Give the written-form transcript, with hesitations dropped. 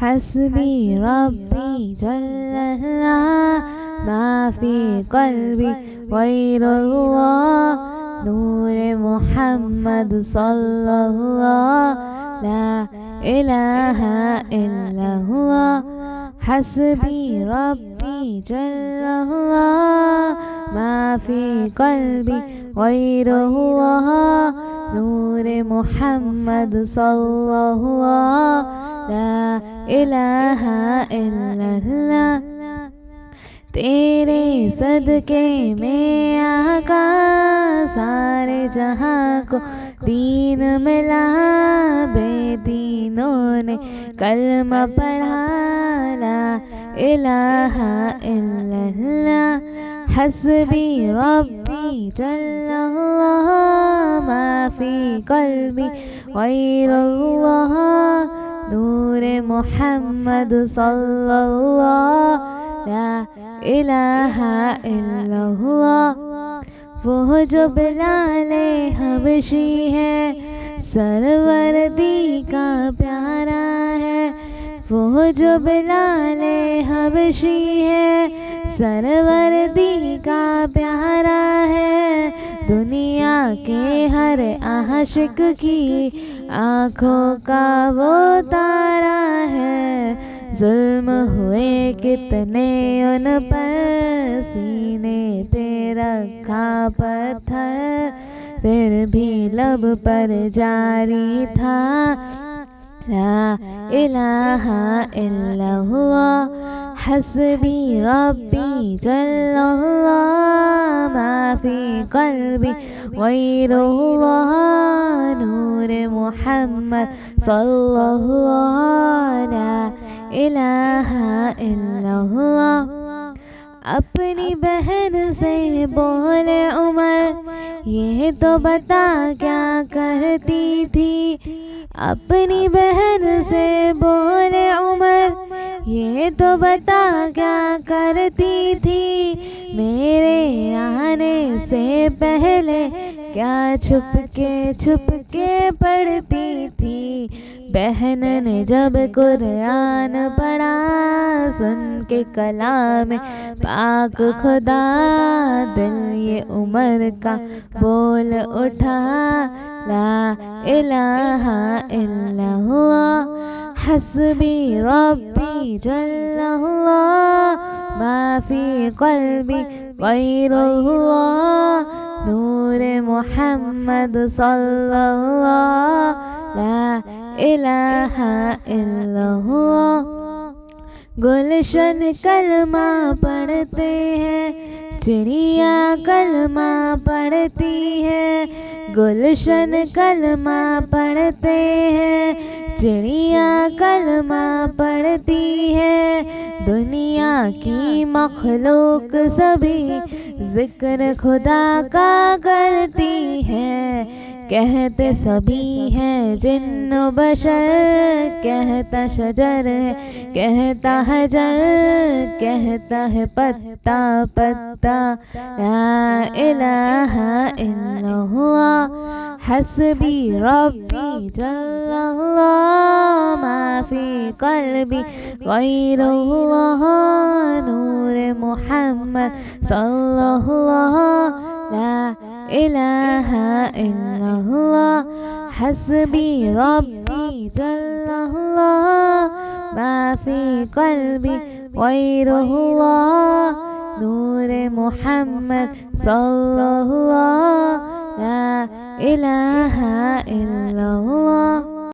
हस्बी रब्बी जल्लल्लाह माफ़ी क़ल्बी गैरुल्लाह नूर मोहम्मद सल्लल्लाहु ला इलाहा इल्लल्लाह हस्बी रब्बी जल्लल्लाह माफ़ी क़ल्बी गैरुल्लाह नूर मोहम्मद सल्लल्लाहु ला इलाहा इल्लल्लाह। तेरे सदके में आका सारे जहाँ को दीन मिला, बेदीनों ने कलमा पढ़ा ला इलाहा इल्लल्लाह। हस्बी रब्बी जल्लल्लाह माफ़ी क़ल्बी गैरुल्लाह नूर मोहम्मद सल्लल्लाहु ला इलाहा इल्लल्लाह। वो जो बिलाले हबशी है सरवरदी का प्यारा है, वो जो बिलाले हबशी है सरवरदी का प्यारा है। दुनिया के हर आशिक की आँखों का वो तारा है। जुल्म हुए कितने उन पर सीने पे रखा पत्थर, फिर भी लब पर जारी था ला इलाहा इल्लल्लाह। हस्बी रब्बी जल्लल्लाह माफ़ी क़ल्बी गैरुल्लाह नूर मोहम्मद सल्लल्लाहु ला इलाहा इल्लल्लाह। अपनी बहन से बोले उमर ये तो बता क्या करती थी। अपनी बहन से बोले उमर ये तो बता क्या करती थी। मेरे आने से पहले क्या छुप के पढ़ती थी। बहन ने जब कुरान पढ़ा सुन के कलाम पाक खुदा, दिल ये उमर का बोल उठा ला इलाहा इल्लल्लाह। हस्बी रब्बी जल्लल्लाह माफ़ी क़ल्बी गैरुल्लाह नूर मोहम्मद सल्लल्लाहु ला इलाहा इल्लल्लाह। गुलशन कलमा पढ़ते हैं, चिड़िया कलमा पढ़ती है। गुलशन कलमा पढ़ते हैं, चिड़िया कलमा पढ़ती है। दुनिया की मखलूक सभी जिक्र खुदा का करती है। कहते सभी हैं जिन्न बशर, कहता शजर है कहता हजर, कहता है पत्ता पत्ता ला इलाहा इल्लल्लाह। हस्बी रब्बी जल्लल्लाह माफ़ी क़ल्बी गैरुल्लाह नूर मोहम्मद सल्लल्लाहु ला इलाहा इल्लल्लाह। हस्बी रब्बी जल्लल्लाह माफ़ी क़ल्बी गैरुल्लाह नूर मोहम्मद सल्लल्लाहु ला इलाहा इल्लल्लाह।